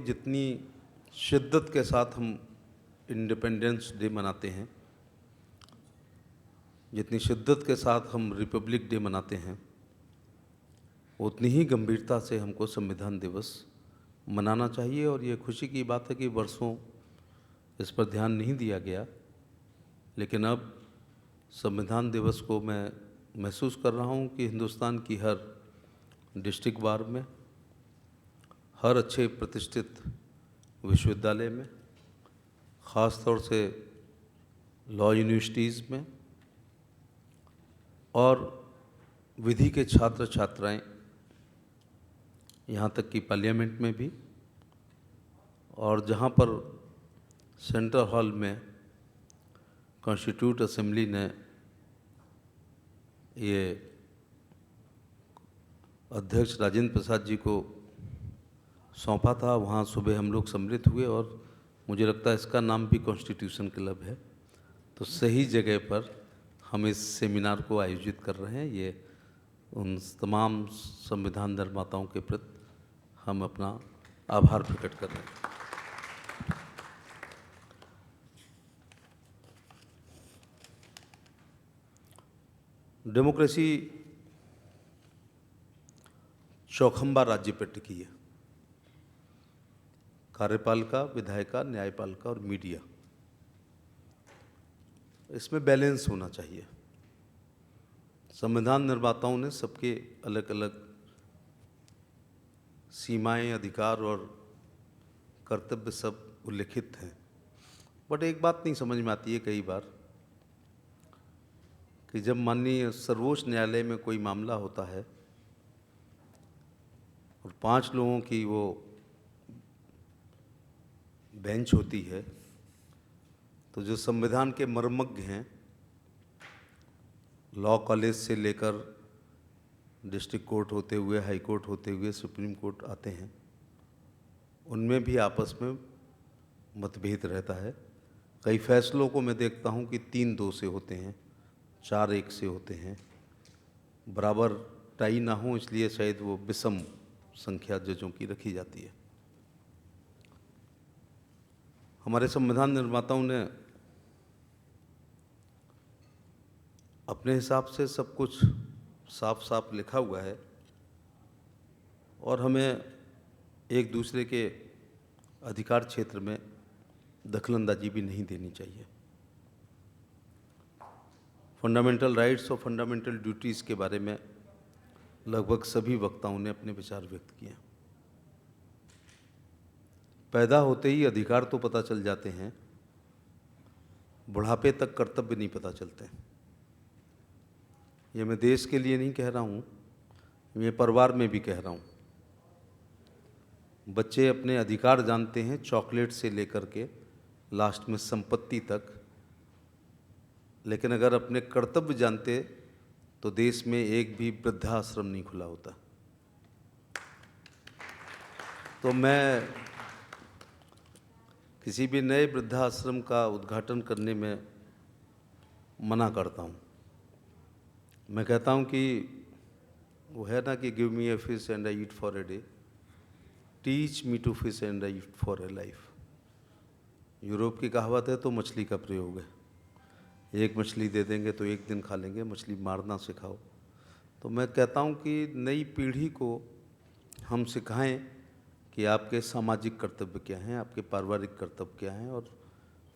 जितनी शिद्दत के साथ हम इंडिपेंडेंस डे मनाते हैं, जितनी शिद्दत के साथ हम रिपब्लिक डे मनाते हैं, उतनी ही गंभीरता से हमको संविधान दिवस मनाना चाहिए। और ये खुशी की बात है कि वर्षों इस पर ध्यान नहीं दिया गया, लेकिन अब संविधान दिवस को मैं महसूस कर रहा हूँ कि हिंदुस्तान की हर डिस्ट्रिक्ट वार में, हर अच्छे प्रतिष्ठित विश्वविद्यालय में, ख़ास तौर से लॉ यूनिवर्सिटीज़ में और विधि के छात्र छात्राएं, यहाँ तक कि पार्लियामेंट में भी, और जहाँ पर सेंट्रल हॉल में कॉन्स्टिट्यूट असेंबली ने ये अध्यक्ष राजेंद्र प्रसाद जी को सौंपा था, वहाँ सुबह हम लोग सम्मिलित हुए और मुझे लगता है इसका नाम भी कॉन्स्टिट्यूशन क्लब है। तो सही जगह पर हम इस सेमिनार को आयोजित कर रहे हैं। ये उन तमाम संविधान निर्माताओं के प्रति हम अपना आभार प्रकट कर रहे हैं। डेमोक्रेसी चौखंबा राज्य पर टिकी है, कार्यपालिका, विधायिका, न्यायपालिका और मीडिया। इसमें बैलेंस होना चाहिए। संविधान निर्माताओं ने सबके अलग अलग सीमाएं, अधिकार और कर्तव्य सब उल्लिखित हैं, बट एक बात नहीं समझ में आती है कई बार कि जब माननीय सर्वोच्च न्यायालय में कोई मामला होता है और 5 लोगों की वो बेंच होती है, तो जो संविधान के मर्मज्ञ हैं, लॉ कॉलेज से लेकर डिस्ट्रिक्ट कोर्ट होते हुए, हाई कोर्ट होते हुए सुप्रीम कोर्ट आते हैं, उनमें भी आपस में मतभेद रहता है। कई फैसलों को मैं देखता हूं कि 3-2 से होते हैं, 4-1 से होते हैं। बराबर टाई ना हो, इसलिए शायद वो विषम संख्या जजों की रखी जाती है। हमारे संविधान निर्माताओं ने अपने हिसाब से सब कुछ साफ साफ लिखा हुआ है और हमें एक दूसरे के अधिकार क्षेत्र में दखलंदाजी भी नहीं देनी चाहिए। फंडामेंटल राइट्स और फंडामेंटल ड्यूटीज़ के बारे में लगभग सभी वक्ताओं ने अपने विचार व्यक्त किए। पैदा होते ही अधिकार तो पता चल जाते हैं, बुढ़ापे तक कर्तव्य नहीं पता चलते। ये मैं देश के लिए नहीं कह रहा हूँ, ये परिवार में भी कह रहा हूँ। बच्चे अपने अधिकार जानते हैं, चॉकलेट से लेकर के लास्ट में संपत्ति तक, लेकिन अगर अपने कर्तव्य जानते तो देश में एक भी वृद्धाश्रम नहीं खुला होता। तो मैं किसी भी नए वृद्धाश्रम का उद्घाटन करने में मना करता हूँ। मैं कहता हूँ कि वो है ना कि give me a fish and I eat for a day, teach me to fish and I eat for a life. Europe की कहावत है तो मछली का प्रयोग है। एक मछली दे देंगे तो एक दिन खा लेंगे, मछली मारना सिखाओ। तो मैं कहता हूँ कि नई पीढ़ी को हम सिखाएं कि आपके सामाजिक कर्तव्य क्या हैं, आपके पारिवारिक कर्तव्य क्या हैं, और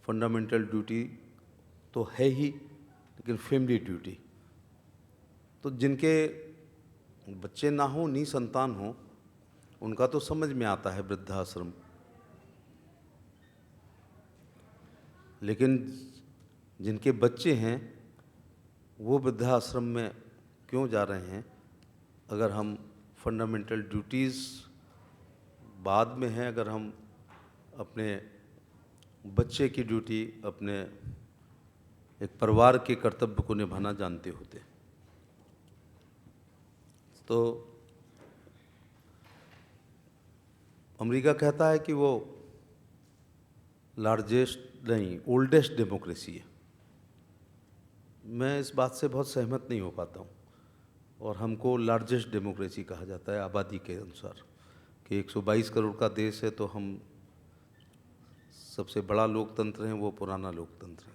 फंडामेंटल ड्यूटी तो है ही, लेकिन फैमिली ड्यूटी तो जिनके बच्चे ना हो, निसंतान हो, उनका तो समझ में आता है वृद्धाश्रम, लेकिन जिनके बच्चे हैं वो वृद्धाश्रम में क्यों जा रहे हैं? अगर हम फंडामेंटल ड्यूटीज़ बाद में हैं, अगर हम अपने बच्चे की ड्यूटी, अपने एक परिवार के कर्तव्य को निभाना जानते होते, तो अमेरिका कहता है कि वो लार्जेस्ट नहीं, ओल्डेस्ट डेमोक्रेसी है। मैं इस बात से बहुत सहमत नहीं हो पाता हूँ, और हमको लार्जेस्ट डेमोक्रेसी कहा जाता है आबादी के अनुसार। कि 122 करोड़ का देश है तो हम सबसे बड़ा लोकतंत्र हैं, वो पुराना लोकतंत्र है।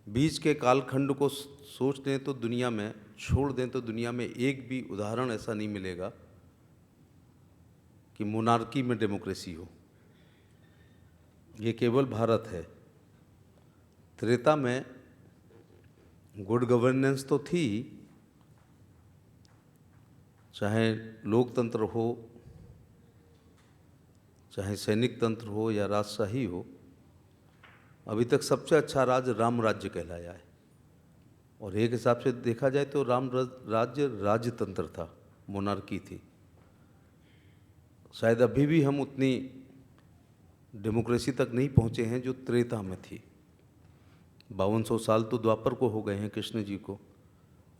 बीच के कालखंड को सोच दें तो दुनिया में, छोड़ दें तो दुनिया में एक भी उदाहरण ऐसा नहीं मिलेगा कि मोनार्की में डेमोक्रेसी हो। ये केवल भारत है। त्रेता में गुड गवर्नेंस तो थी, चाहे लोकतंत्र हो, चाहे सैनिक तंत्र हो या राजशाही हो। अभी तक सबसे अच्छा राज्य राम राज्य कहलाया है। और एक हिसाब से देखा जाए तो राम राज्य राजतंत्र था, मोनार्की थी। शायद अभी भी हम उतनी डेमोक्रेसी तक नहीं पहुँचे हैं जो त्रेता में थी। 5200 साल तो द्वापर को हो गए हैं कृष्ण जी को,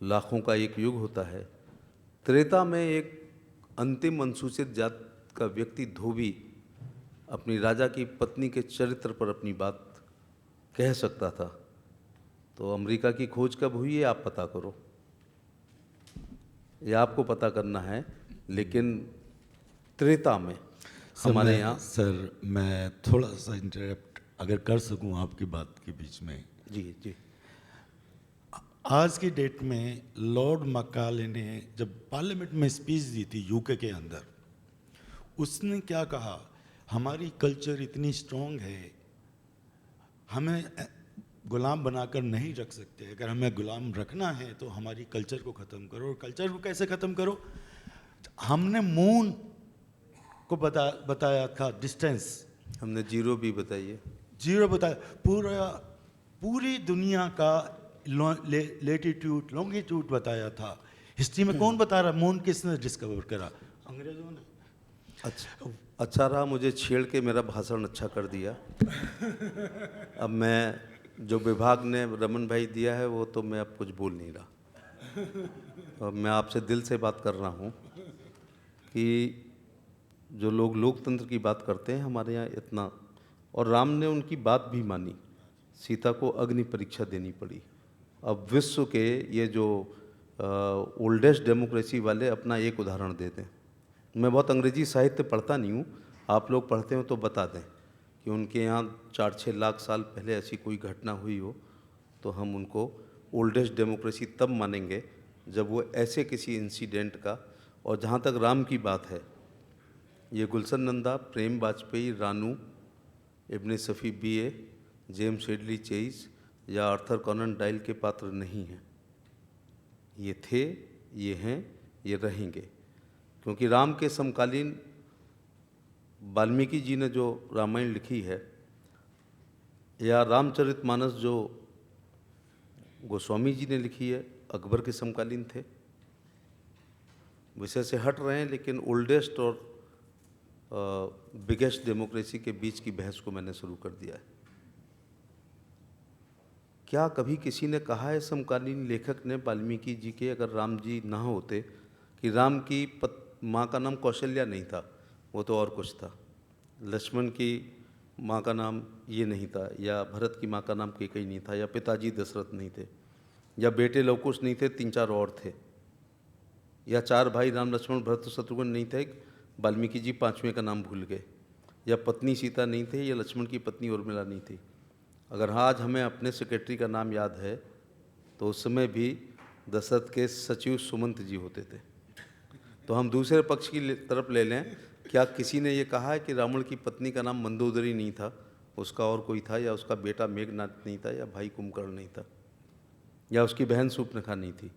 लाखों का एक युग होता है। त्रेता में एक अंतिम अनुसूचित जात का व्यक्ति धोबी अपनी राजा की पत्नी के चरित्र पर अपनी बात कह सकता था। तो अमेरिका की खोज कब हुई है आप पता करो, ये आपको पता करना है। लेकिन त्रेता में हमारे यहाँ सर मैं थोड़ा सा इंटरप्ट अगर कर सकूं आपकी बात के बीच में। जी जी। आज की डेट में लॉर्ड मैकाले ने जब पार्लियामेंट में स्पीच दी थी यूके के अंदर, उसने क्या कहा, हमारी कल्चर इतनी स्ट्रांग है, हमें गुलाम बनाकर नहीं रख सकते। अगर हमें गुलाम रखना है तो हमारी कल्चर को ख़त्म करो। और कल्चर को कैसे ख़त्म करो? हमने मून को बताया था डिस्टेंस, हमने जीरो भी बताइए, जीरो बताया। पूरी दुनिया का लेटीट्यूड लॉन्गिट्यूड बताया था। हिस्ट्री में कौन बता रहा? मून किसने डिस्कवर करा? अंग्रेजों ने। अच्छा रहा मुझे छेड़ के मेरा भाषण अच्छा कर दिया। अब मैं जो विभाग ने रमन भाई दिया है वो तो मैं अब कुछ बोल नहीं रहा। अब मैं आपसे दिल से बात कर रहा हूँ कि जो लोग लोकतंत्र की बात करते हैं हमारे यहाँ इतना, और राम ने उनकी बात भी मानी, सीता को अग्नि परीक्षा देनी पड़ी। अब विश्व के ये जो ओल्डेस्ट डेमोक्रेसी वाले अपना एक उदाहरण देते हैं। मैं बहुत अंग्रेजी साहित्य पढ़ता नहीं हूँ, आप लोग पढ़ते हो तो बता दें कि उनके यहाँ 4-6 लाख साल पहले ऐसी कोई घटना हुई हो तो हम उनको ओल्डेस्ट डेमोक्रेसी तब मानेंगे जब वो ऐसे किसी इंसिडेंट का। और जहाँ तक राम की बात है, ये गुलशन नंदा, प्रेम वाजपेयी, रानू, इब्ने सफ़ी BA, जेम्स हेडली चेइस या आर्थर कॉनन डायल के पात्र नहीं हैं। ये थे, ये हैं, ये रहेंगे। क्योंकि राम के समकालीन वाल्मीकि जी ने जो रामायण लिखी है या रामचरितमानस जो गोस्वामी जी ने लिखी है, अकबर के समकालीन थे। विषय से हट रहे हैं, लेकिन ओल्डेस्ट और बिगेस्ट डेमोक्रेसी के बीच की बहस को मैंने शुरू कर दिया है। क्या कभी किसी ने कहा है समकालीन लेखक ने वाल्मीकि जी के, अगर राम जी ना होते, कि राम की माँ का नाम कौशल्या नहीं था, वो तो और कुछ था, लक्ष्मण की माँ का नाम ये नहीं था, या भरत की माँ का नाम कैकेयी नहीं था, या पिताजी दशरथ नहीं थे, या बेटे लवकुश नहीं थे, 3-4 और थे, या 4 भाई राम लक्ष्मण भरत शत्रुघ्न नहीं थे, वाल्मीकि जी 5वें का नाम भूल गए, या पत्नी सीता नहीं थे, या लक्ष्मण की पत्नी उर्मिला नहीं थी। अगर आज हमें अपने सेक्रेटरी का नाम याद है तो उस समय भी दशरथ के सचिव सुमंत जी होते थे। तो हम दूसरे पक्ष की तरफ ले लें, क्या किसी ने ये कहा है कि रावण की पत्नी का नाम मंदोदरी नहीं था, उसका और कोई था, या उसका बेटा मेघनाद नहीं था, या भाई कुंभकर्ण नहीं था, या उसकी बहन शूर्पणखा नहीं थी?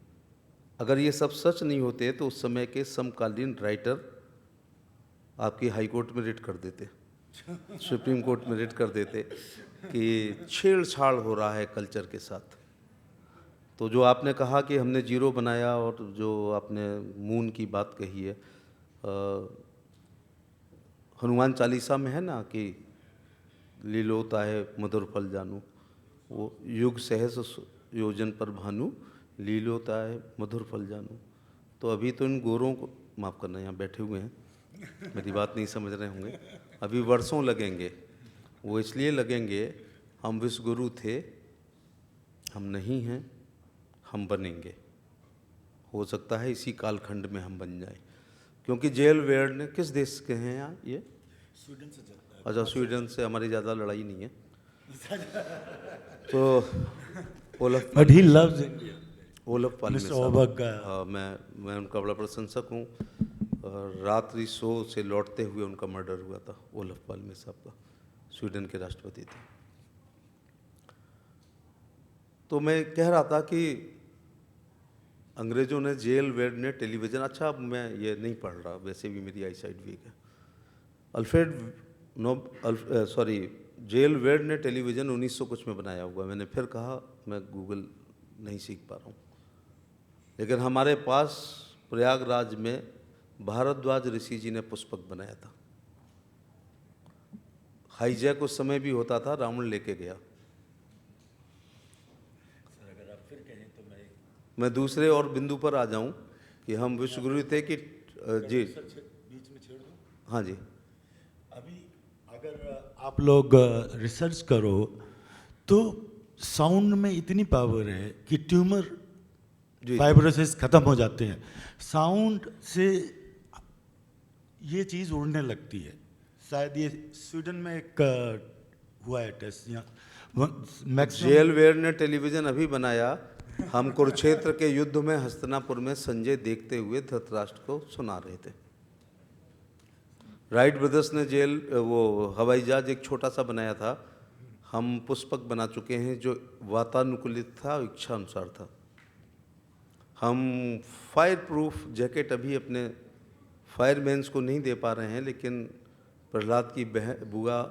अगर ये सब सच नहीं होते तो उस समय के समकालीन राइटर आपकी हाई कोर्ट में रिट कर देते, सुप्रीम कोर्ट में रिट कर देते कि छेड़छाड़ हो रहा है कल्चर के साथ। तो जो आपने कहा कि हमने जीरो बनाया, और जो आपने मून की बात कही है, हनुमान चालीसा में है ना कि लीलोता है मधुर फल जानू, वो युग सहस योजन पर भानु, लीलोता है मधुर फल जानू। तो अभी तो इन गोरों को, माफ़ करना यहाँ बैठे हुए हैं, मेरी बात नहीं समझ रहे होंगे, अभी वर्षों लगेंगे। वो इसलिए लगेंगे, हम विश्वगुरु थे, हम नहीं हैं, हम बनेंगे। हो सकता है इसी कालखंड में हम बन जाएं, क्योंकि जेल वेर्ने किस देश के हैं यहाँ ये? स्वीडन से चलता है। अच्छा, स्वीडन से हमारी ज़्यादा लड़ाई नहीं है। तो Olof but he loves India. Olof Palme mister साहब, ओबक का हाँ, मैं उनका बड़ा प्रशंसक हूँ। और रात्रि शो से लौटते हुए उनका मर्डर हुआ था, ओलफ पालमे साहब का, स्वीडन के राष्ट्रपति थे। तो मैं कह रहा था कि अंग्रेज़ों ने जेल वेर्ने टेलीविज़न, अच्छा अब मैं ये नहीं पढ़ रहा, वैसे भी मेरी आई साइड वीक है। जेल वेर्ने टेलीविज़न 1900 कुछ में बनाया हुआ। मैंने फिर कहा मैं गूगल नहीं सीख पा रहा हूँ, लेकिन हमारे पास प्रयागराज में भारद्वाज ऋषि जी ने पुष्पक बनाया था। हाईजैक उस समय भी होता था, रावण लेके गया। अगर आप फिर कहें तो मैं दूसरे और बिंदु पर आ जाऊं कि हम विश्वगुरु थे कि जी बीच में छेड़ दूं। हाँ जी, अभी अगर आप लोग रिसर्च करो तो साउंड में इतनी पावर है कि ट्यूमर जी फाइब्रोसिस खत्म हो जाते हैं। साउंड से ये चीज़ उड़ने लगती है। शायद ये स्वीडन में एक हुआ है टेस्ट यहाँ मैक्सिमम। जेल वेर्ने टेलीविज़न अभी बनाया। हम कुरुक्षेत्र के युद्ध में हस्तिनापुर में संजय देखते हुए धृतराष्ट्र को सुना रहे थे। राइट ब्रदर्स ने वो हवाई जहाज एक छोटा सा बनाया था। हम पुष्पक बना चुके हैं जो वातानुकूलित था, इच्छा अनुसार था। हम फायर प्रूफ जैकेट अभी अपने फायरमैन्स को नहीं दे पा रहे हैं, लेकिन प्रहलाद की बुआ